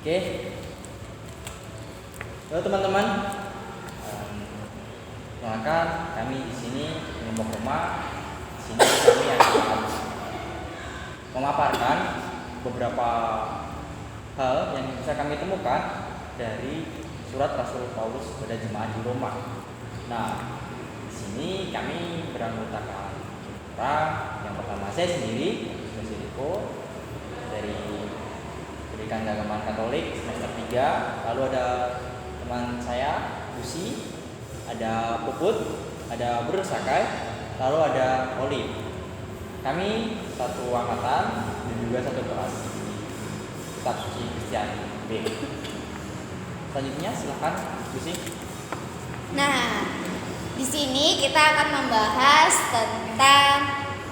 Oke, halo teman-teman. Perkenalkan, kami di sini kelompok Roma. Di sini kami akan memaparkan beberapa hal yang bisa kami temukan dari surat Rasul Paulus kepada jemaat di Roma. Nah, di sini kami beranggotakan orang. Yang pertama saya sendiri, Siriko, dari Pendidikan Keagamaan Katolik semester 3. Lalu ada teman saya, Lucy, ada Puput, ada Bro Sakai, lalu ada Oli. Kami satu angkatan dan juga satu kelas di Kitab Suci Kristiani B. Selanjutnya silakan Lucy. Nah, di sini kita akan membahas tentang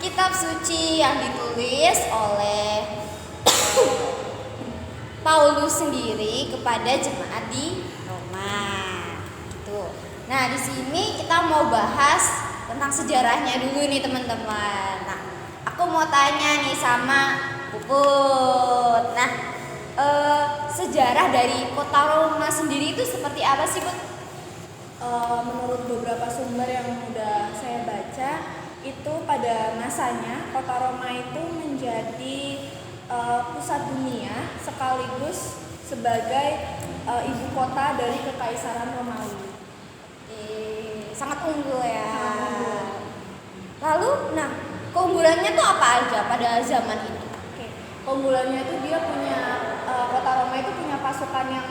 kitab suci yang ditulis oleh Paulus sendiri kepada jemaat di Roma. Gitu. Nah, di sini kita mau bahas tentang sejarahnya dulu nih teman-teman. Nah, aku mau tanya nih sama Puput. Nah, sejarah dari kota Roma sendiri itu seperti apa sih, Put? Menurut beberapa sumber yang udah saya baca, itu pada masanya kota Roma itu menjadi pusat dunia sekaligus sebagai ibu kota dari Kekaisaran Romawi. Sangat unggul ya. Lalu, nah, keunggulannya tuh apa aja pada zaman itu? Oke, keunggulannya itu dia punya kota Roma itu punya pasukan yang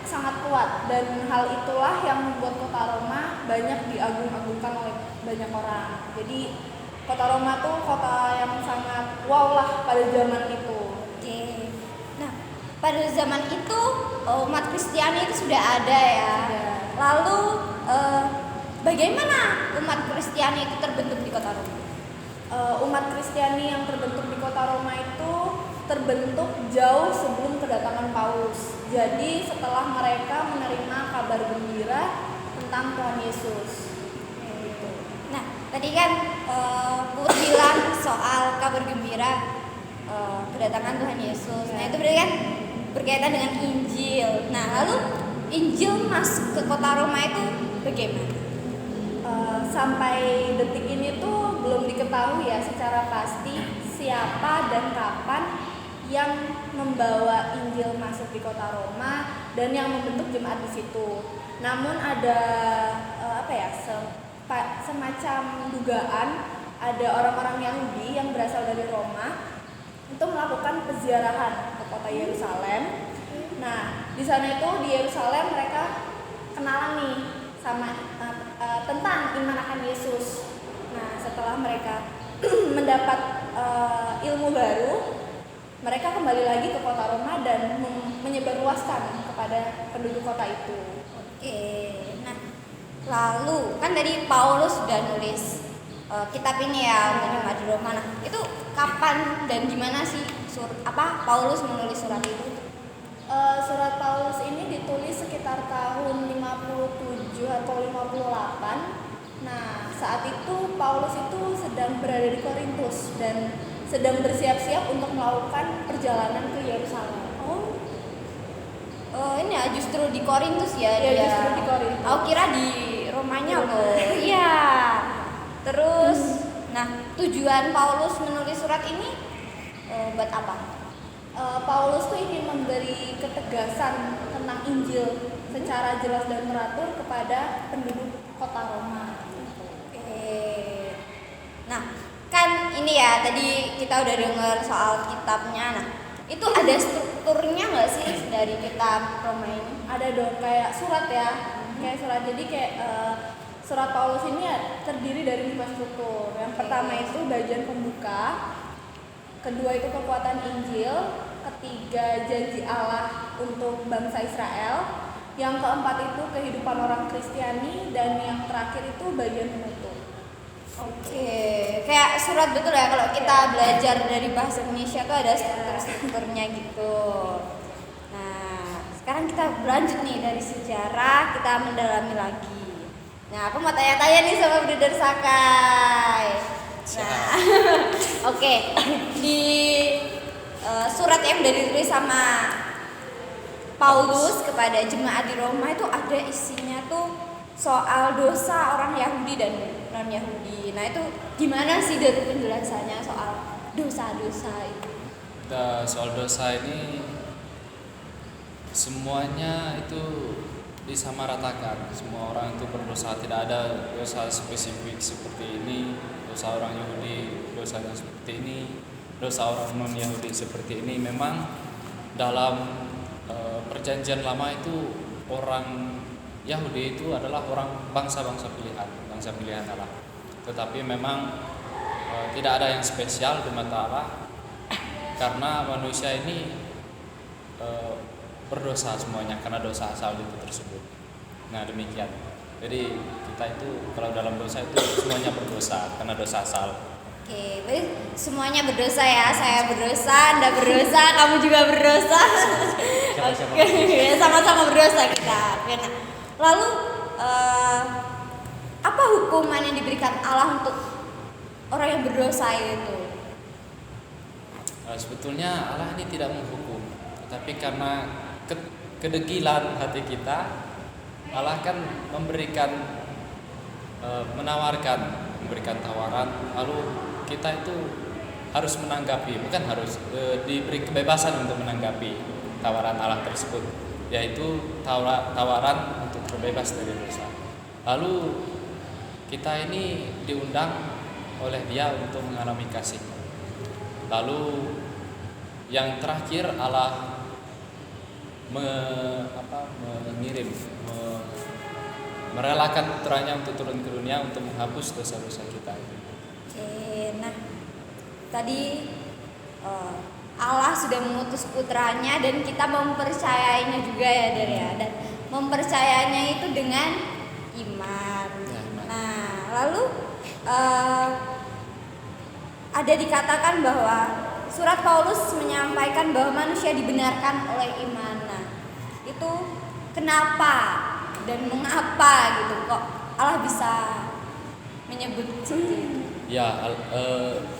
sangat kuat, dan hal itulah yang membuat kota Roma banyak diagung-agungkan oleh banyak orang. Jadi kota Roma tuh kota yang sangat wow lah pada zaman itu. Oke. Nah, pada zaman itu umat Kristiani itu sudah ada ya. Sudah. Lalu bagaimana umat Kristiani itu terbentuk di kota Roma? Umat Kristiani yang terbentuk di kota Roma itu terbentuk jauh sebelum kedatangan Paulus. Jadi setelah mereka menerima kabar gembira tentang Tuhan Yesus. Gitu. Nah, tadi kan Put bilang soal kabar gembira kedatangan Tuhan Yesus. Nah, itu berarti kan berkaitan dengan Injil. Nah, lalu Injil masuk ke kota Roma itu bagaimana? Sampai detik ini tuh belum diketahui ya secara pasti siapa dan kapan yang membawa Injil masuk di kota Roma dan yang membentuk jemaat di situ. Namun ada semacam dugaan ada orang-orang Yahudi yang berasal dari Roma untuk melakukan peziarahan ke kota Yerusalem. Nah, di sana itu di Yerusalem mereka kenalan nih sama tentang iman akan Yesus. Nah, setelah mereka mendapat ilmu baru, mereka kembali lagi ke kota Roma dan menyebarluaskan kepada penduduk kota itu. Oke. Nah, lalu kan tadi Paulus sudah nulis kitab ini ya untuk jemaat di Roma. Nah, itu kapan dan gimana sih Paulus menulis surat itu? Surat Paulus ini ditulis sekitar tahun 57 atau 58. Nah, saat itu Paulus itu sedang berada di Korintus dan sedang bersiap-siap untuk melakukan perjalanan ke Yerusalem. Ini ya justru di Korintus ya Iya, dia. justru di Korintus. Aku kira di Romanya loh. Iya. Terus, nah, tujuan Paulus menulis surat ini buat apa? Paulus tuh ingin memberi ketegasan tentang Injil secara jelas dan teratur kepada penduduk kota Roma. Oke. Nah, kan ini ya tadi kita udah dengar soal kitabnya. Nah, itu ada strukturnya nggak sih dari kitab Roma ini? Ada dong, kayak surat ya, kayak surat. Jadi kayak surat Paulus ini ya terdiri dari 5 struktur. Yang pertama itu bagian pembuka, kedua itu kekuatan Injil, ketiga janji Allah untuk bangsa Israel, yang keempat itu kehidupan orang Kristiani, dan yang terakhir itu bagian penutup. Oke, kayak surat betul ya kalau kita belajar dari bahasa Indonesia tuh ada struktur-strukturnya gitu. Nah, sekarang kita berlanjut nih dari sejarah, kita mendalami lagi. Nah, aku mau tanya-tanya nih sama Brother Sakai. Nah, oke, di surat yang udah ditulis sama Paulus kepada jemaat di Roma itu ada isinya tuh soal dosa orang Yahudi dan non Yahudi. Nah itu gimana sih dari penjelasannya soal dosa-dosa itu? Soal dosa ini semuanya itu disamaratakan. Semua orang itu berdosa, tidak ada dosa spesifik seperti ini, dosa orang Yahudi, dosanya seperti ini, dosa orang non Yahudi seperti ini. Memang dalam perjanjian lama itu orang Yahudi itu adalah orang bangsa-bangsa pilihan, bangsa pilihan Allah. Tetapi memang tidak ada yang spesial di mata Allah karena manusia ini berdosa semuanya karena dosa asal itu tersebut. Nah demikian. Jadi kita itu kalau dalam dosa itu semuanya berdosa karena dosa asal. Oke, berarti semuanya berdosa ya. Saya berdosa, Anda berdosa, kamu juga berdosa. Siapa-siapa. Oke, sama-sama berdosa kita. Oke, nah, lalu apa hukuman yang diberikan Allah untuk orang yang berdosa itu? Sebetulnya Allah ini tidak menghukum, tetapi karena kedegilan hati kita, Allah kan memberikan tawaran, lalu kita itu harus menanggapi, bukan harus diberi kebebasan untuk menanggapi tawaran Allah tersebut, yaitu tawaran untuk terbebas dari dosa. Lalu kita ini diundang oleh Dia untuk mengalami kasih. Lalu yang terakhir Allah merelakan putranya untuk turun ke dunia untuk menghapus dosa-dosa kita. Oke, nah tadi Allah sudah mengutus putranya dan kita mempercayainya juga ya Dar ya, dan mempercayainya itu dengan iman. Ya, iman. Nah lalu ada dikatakan bahwa surat Paulus menyampaikan bahwa manusia dibenarkan oleh iman. Nah itu kenapa dan mengapa gitu kok Allah bisa menyebut seperti itu? Ya,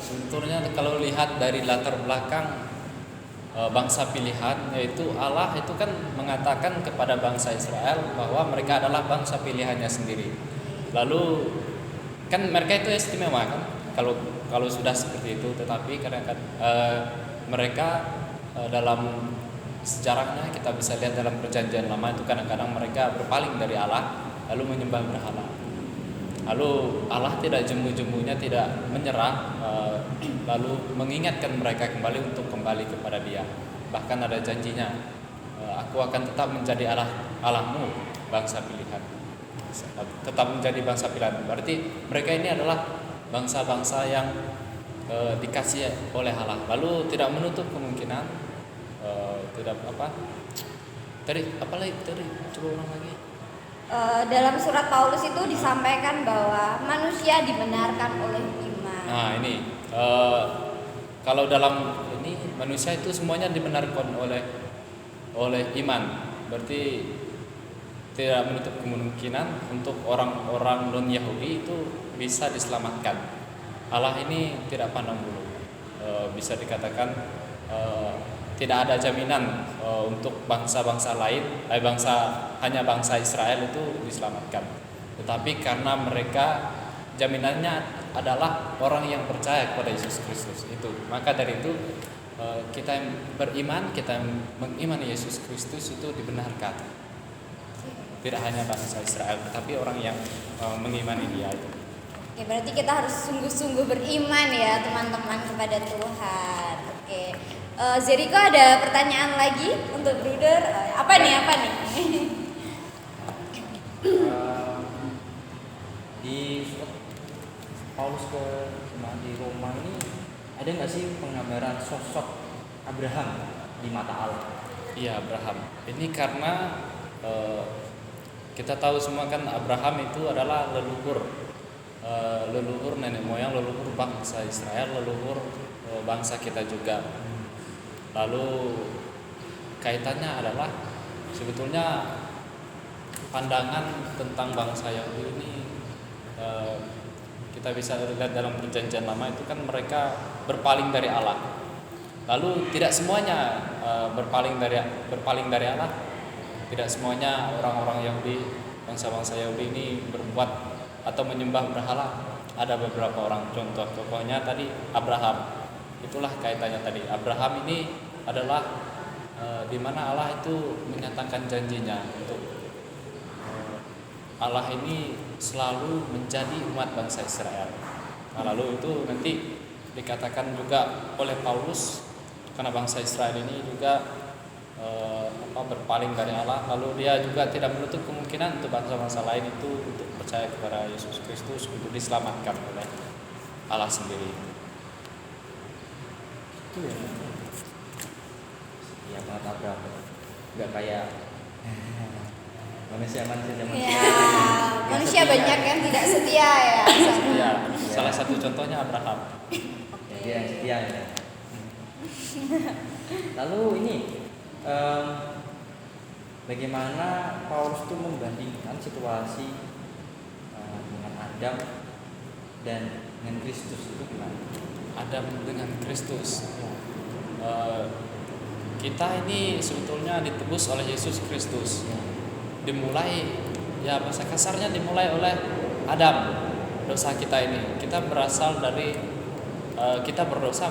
sebetulnya kalau lihat dari latar belakang bangsa pilihan, yaitu Allah itu kan mengatakan kepada bangsa Israel bahwa mereka adalah bangsa pilihannya sendiri. Lalu kan mereka itu istimewa kan, kalau sudah seperti itu. Tetapi kadang-kadang mereka dalam sejarahnya kita bisa lihat dalam perjanjian lama itu kadang-kadang mereka berpaling dari Allah lalu menyembah berhala. Lalu Allah tidak jemu-jemunya tidak menyerah, lalu mengingatkan mereka kembali untuk kembali kepada Dia. Bahkan ada janjinya, aku akan tetap menjadi Allahmu, bangsa pilihan. Tetap menjadi bangsa pilihan. Berarti mereka ini adalah bangsa-bangsa yang dikasih oleh Allah. Lalu tidak menutup kemungkinan tadi coba ulang lagi. Dalam surat Paulus itu disampaikan bahwa manusia dibenarkan oleh iman. Nah ini kalau dalam ini manusia itu semuanya dibenarkan oleh iman. Berarti tidak menutup kemungkinan untuk orang-orang non Yahudi itu bisa diselamatkan. Allah ini tidak pandang bulu. Bisa dikatakan tidak ada jaminan untuk bangsa-bangsa lain, hanya bangsa Israel itu diselamatkan. Tetapi karena mereka jaminannya adalah orang yang percaya kepada Yesus Kristus itu, maka dari itu kita yang beriman, kita yang mengimani Yesus Kristus itu dibenarkan. Tidak hanya bangsa Israel, tetapi orang yang mengimani Dia itu. Oke, berarti kita harus sungguh-sungguh beriman ya teman-teman kepada Tuhan. Oke. Zeriko ada pertanyaan lagi untuk Bruder? Apa nih? Di surat Paulus ke jemaat di Roma ini ada nggak sih penggambaran sosok Abraham di mata Allah? Iya, Abraham. Ini karena kita tahu semua kan Abraham itu adalah leluhur nenek moyang, leluhur bangsa Israel, leluhur bangsa kita juga. Lalu kaitannya adalah sebetulnya pandangan tentang bangsa Yahudi ini kita bisa lihat dalam perjanjian lama itu kan mereka berpaling dari Allah. Lalu tidak semuanya berpaling dari Allah, Tidak semuanya orang-orang Yahudi, bangsa-bangsa Yahudi ini berbuat atau menyembah berhala. Ada beberapa orang, contoh tokohnya tadi Abraham. Itulah kaitannya tadi. Abraham ini adalah di mana Allah itu menyatakan janjinya untuk Allah ini selalu menjadi umat bangsa Israel. Nah, lalu itu nanti dikatakan juga oleh Paulus karena bangsa Israel ini juga berpaling dari Allah, lalu dia juga tidak menutup kemungkinan untuk bangsa-bangsa lain itu untuk percaya kepada Yesus Kristus untuk diselamatkan oleh Allah sendiri. Itu ya. Ya banget Abraham. Enggak kayak manusia zaman Ya, manusia banyak yang tidak setia ya. Ya, salah satu contohnya Abraham. Ya, dia yang setia ya. Lalu ini bagaimana Paulus itu membandingkan situasi dengan Adam dan dengan Kristus itu gimana? Adam dengan Kristus. Kita ini sebetulnya ditebus oleh Yesus Kristus. Dimulai, ya bahasa kasarnya dimulai oleh Adam. Dosa kita ini, kita berdosa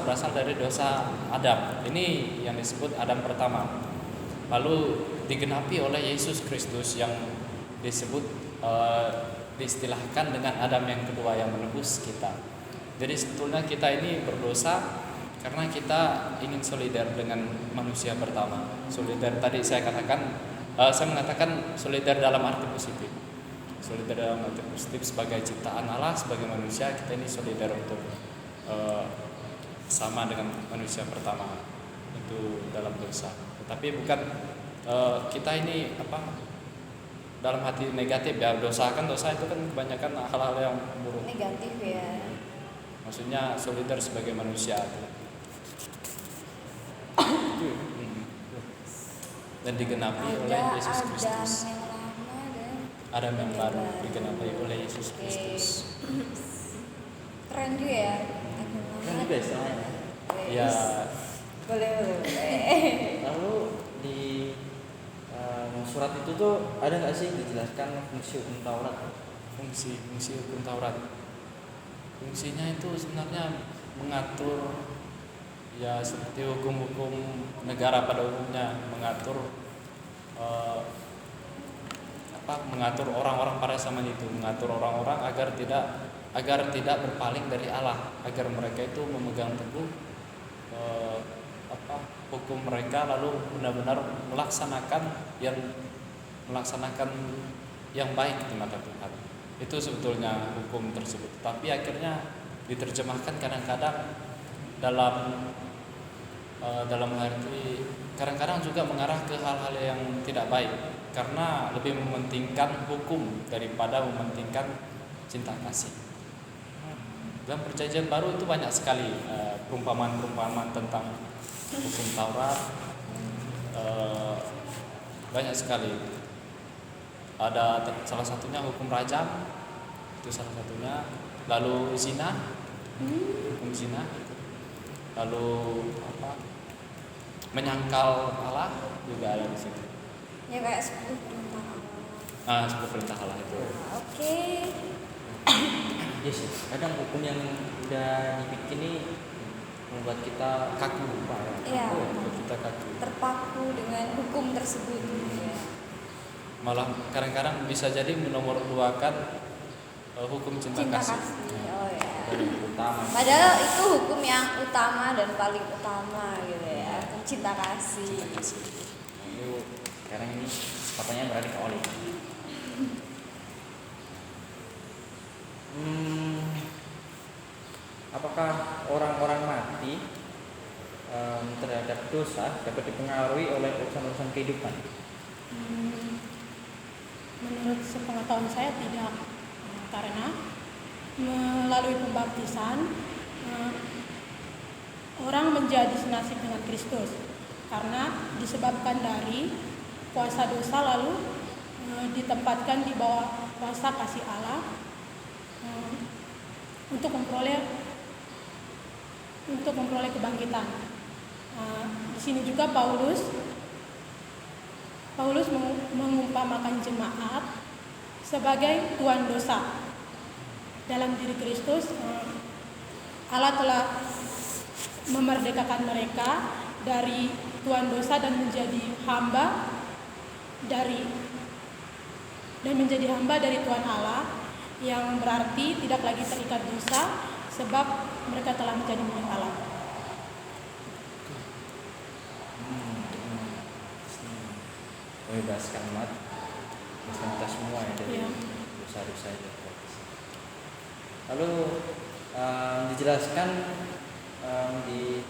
berasal dari dosa Adam. Ini yang disebut Adam pertama. Lalu digenapi oleh Yesus Kristus yang disebut diistilahkan dengan Adam yang kedua yang menebus kita. Jadi sebetulnya kita ini berdosa karena kita ingin solider dengan manusia pertama. Solider tadi saya mengatakan solider dalam arti positif. Solider dalam arti positif sebagai ciptaan Allah, sebagai manusia kita ini solider untuk sama dengan manusia pertama itu dalam dosa. Tetapi bukan kita ini dalam hati negatif ya. Dosa itu kan kebanyakan hal-hal yang buruk. Negatif ya. Maksudnya solider sebagai manusia. Dan digenapi oleh Yesus Kristus. Adam yang baru digenapi oleh Yesus Kristus. Keren juga ya. Kan juga istilahnya. Ya. Boleh. Lalu di surat itu tuh ada nggak sih dijelaskan fungsi hukum Taurat? Fungsi hukum Taurat. Fungsinya itu sebenarnya mengatur ya seperti hukum-hukum negara pada umumnya, mengatur mengatur orang-orang pada zaman itu, mengatur orang-orang agar tidak berpaling dari Allah, agar mereka itu memegang teguh hukum mereka, lalu benar-benar melaksanakan yang baik di mata Tuhan. Itu sebetulnya hukum tersebut. Tapi akhirnya diterjemahkan kadang-kadang dalam arti kadang-kadang juga mengarah ke hal-hal yang tidak baik, karena lebih mementingkan hukum daripada mementingkan cinta kasih. Dalam Perjanjian Baru itu banyak sekali perumpamaan-perumpamaan tentang hukum Taurat, banyak sekali. Ada salah satunya hukum rajam, itu salah satunya. Lalu zina, hukum zina. Lalu menyangkal Allah juga ada di situ. Ya kayak 10 perintah Allah. 10 perintah Allah itu. Oke. Yes, kadang hukum yang udah dibikin ini membuat kita kaku, Pak. Iya. Membuat kita kaku. Terpaku dengan hukum tersebut. Ya. Malah kadang-kadang bisa jadi menomorduakan hukum cinta kasih. Oh ya. Utama. Padahal itu hukum yang utama dan paling utama gitu ya, cinta kasih. Itu sekarang ini katanya berada ke Oli. Apakah orang-orang mati terhadap dosa dapat dipengaruhi oleh urusan-urusan kehidupan? Menurut sepengetahuan saya tidak, karena melalui pembaptisan orang menjadi senasib dengan Kristus, karena disebabkan dari kuasa dosa lalu ditempatkan di bawah kuasa kasih Allah untuk memperoleh kebangkitan. Di sini juga Paulus mengumpamakan jemaat sebagai tuan dosa. Dalam diri Kristus, Allah telah memerdekakan mereka dari tuan dosa dan menjadi hamba dari Tuhan Allah, yang berarti tidak lagi terikat dosa sebab mereka telah menjadi milik Allah. Membebaskan umat, membebaskan kita semua ya dari Iya. dosa-dosa itu. Lalu dijelaskan di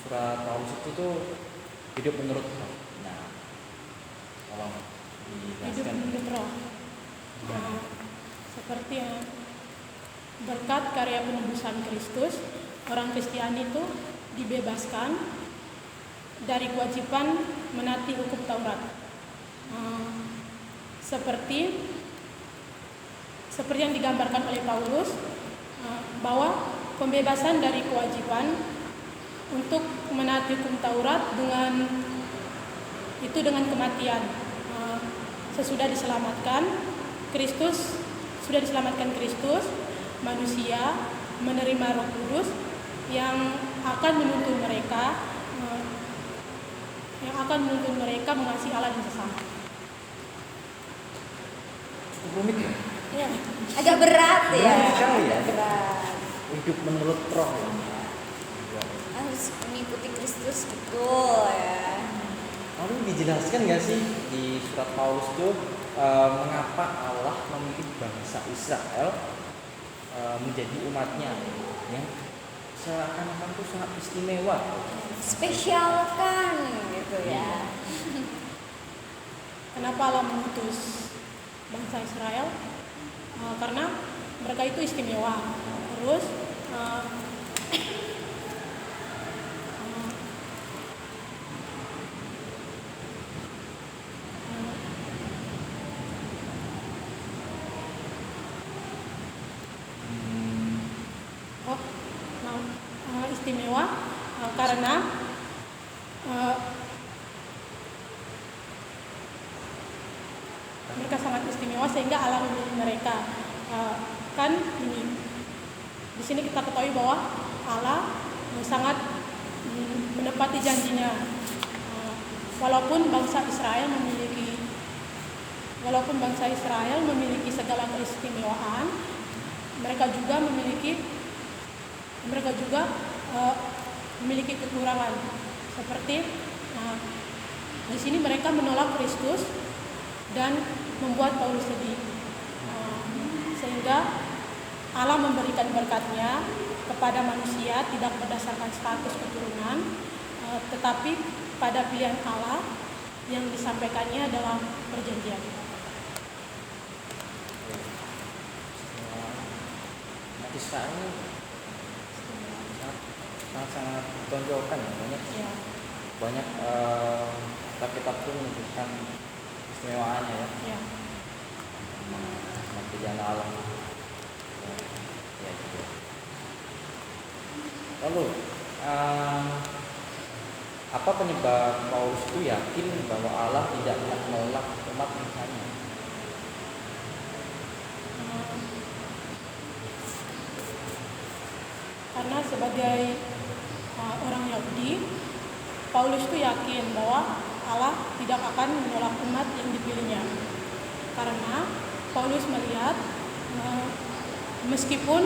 surat Paulus itu tuh hidup menurut roh. Nah, tolong Hidup dijelaskan. menurut roh. Seperti berkat karya penebusan Kristus, orang Kristiani itu dibebaskan dari kewajiban menaati hukum Taurat. Seperti yang digambarkan oleh Paulus, bahwa pembebasan dari kewajiban untuk menaati hukum Taurat dengan kematian. Sesudah diselamatkan Kristus, manusia menerima Roh Kudus yang akan menuntun mereka mengasihi Allah dan sesama. Cukup rumit ya. Ya, agak berat ya. Berat sekali ya. Berat. Hidup menurut roh ya. Harus mengikuti Kristus, betul ya. Lalu dijelaskan nggak sih di surat Paulus itu mengapa Allah memilih bangsa Israel menjadi umatnya yang seakan-akan itu sangat istimewa. Spesial kan gitu ya. Kenapa Allah mengutus bangsa Israel? Karena mereka itu istimewa. Terus istimewa karena mereka sangat istimewa sehingga Allah memilih mereka. Kan ini di sini kita ketahui bahwa Allah sangat menepati janjinya. Walaupun bangsa Israel memiliki segala keistimewaan, mereka juga memiliki kekurangan. Seperti di sini mereka menolak Kristus dan membuat Paulus sedih. Sehingga Allah memberikan berkat-Nya kepada manusia tidak berdasarkan status keturunan, tetapi pada pilihan Allah yang disampaikannya dalam perjanjian. Umat Israel ini sangat ditonjolkan ya, banyak kitab itu menunjukkan istimewaannya ya. Pilihan Allah. Ya, gitu. Lalu apa penyebab Paulus itu yakin bahwa Allah tidak akan menolak umat Tuhannya? Karena sebagai orang Yahudi, Paulus itu yakin bahwa Allah tidak akan menolak umat yang dipilihnya. Karena Paulus melihat meskipun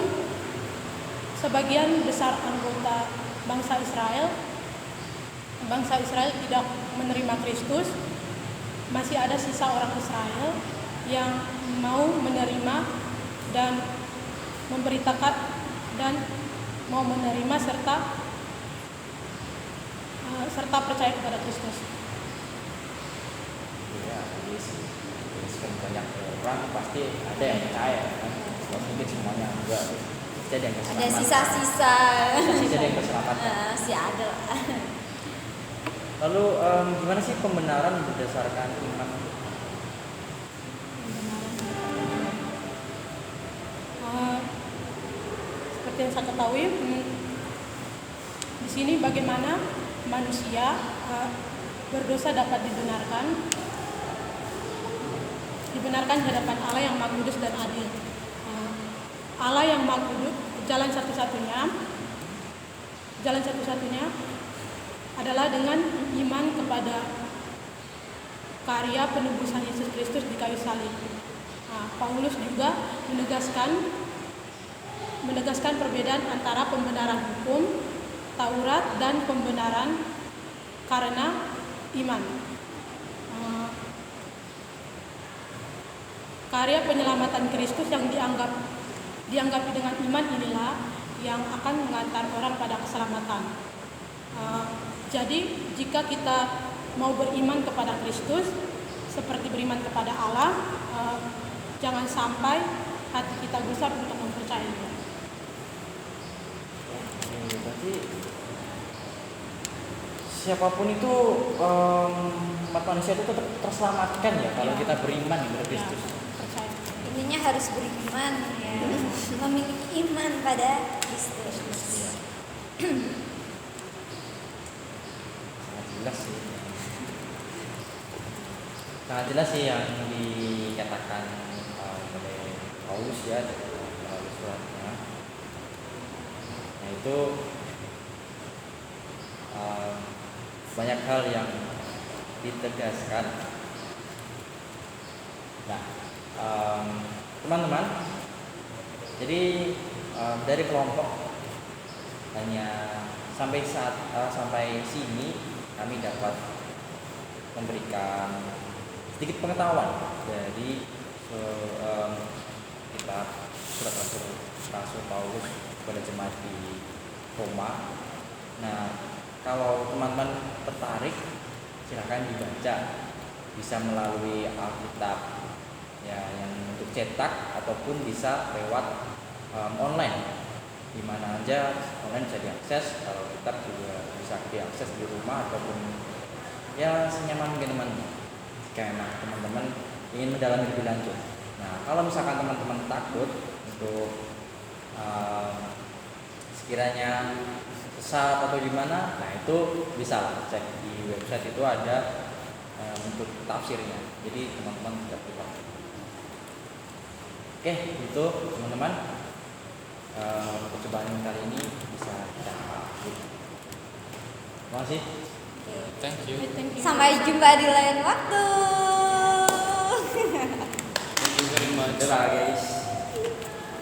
sebagian besar anggota bangsa Israel tidak menerima Kristus, masih ada sisa orang Israel yang mau menerima dan memberitakan dan mau menerima serta percaya kepada Kristus. Iya, kan banyak orang pasti ada yang percaya kan, mungkin semuanya enggak. Pasti ada yang Ada keselamatan. sisa-sisa. Pasti ada yang keselamatan. Si ada lah. Lalu gimana sih pembenaran berdasarkan iman? Seperti yang saya ketahui, di sini bagaimana manusia berdosa dapat dibenarkan dibenarkan di hadapan Allah yang Maha Kudus dan adil. Allah yang Maha Kudus, jalan satu-satunya adalah dengan iman kepada karya penebusan Yesus Kristus di kayu salib. Paulus juga menegaskan perbedaan antara pembenaran hukum Taurat dan pembenaran karena iman. Karya penyelamatan Kristus yang dianggapi dengan iman inilah yang akan mengantar orang pada keselamatan. Jadi jika kita mau beriman kepada Kristus seperti beriman kepada Allah, jangan sampai hati kita gusar untuk mempercayainya. Berarti siapapun itu umat manusia itu tetap terselamatkan ya kalau Ya. kita beriman kepada Kristus. Percaya. Intinya harus beriman ya, memiliki iman pada Kristus. Sangat jelas sih yang dikatakan oleh Paulus ya dalam suratnya. Nah itu banyak hal yang ditegaskan. Nah teman-teman, jadi dari kelompok hanya sampai sini kami dapat memberikan sedikit pengetahuan dari kitab surat Rasul Paulus kepada jemaat di Roma. Nah, kalau teman-teman tertarik, silakan dibaca, bisa melalui Alkitab ya yang untuk cetak ataupun bisa lewat online. Di mana aja online bisa diakses. Kalau kitab juga bisa diakses di rumah ataupun ya senyaman mungkin teman-teman. Karena teman-teman ingin mendalami lebih lanjut. Nah, kalau misalkan teman-teman takut untuk sekiranya sesat atau gimana, nah itu bisa cek di website, itu ada untuk tafsirnya. Jadi teman-teman tidak perlu. Oke, itu teman-teman percobaan kali ini bisa kita akhiri. Terima kasih. Thank you. Thank you. Sampai jumpa di lain waktu. Thank you very much. Dadah guys.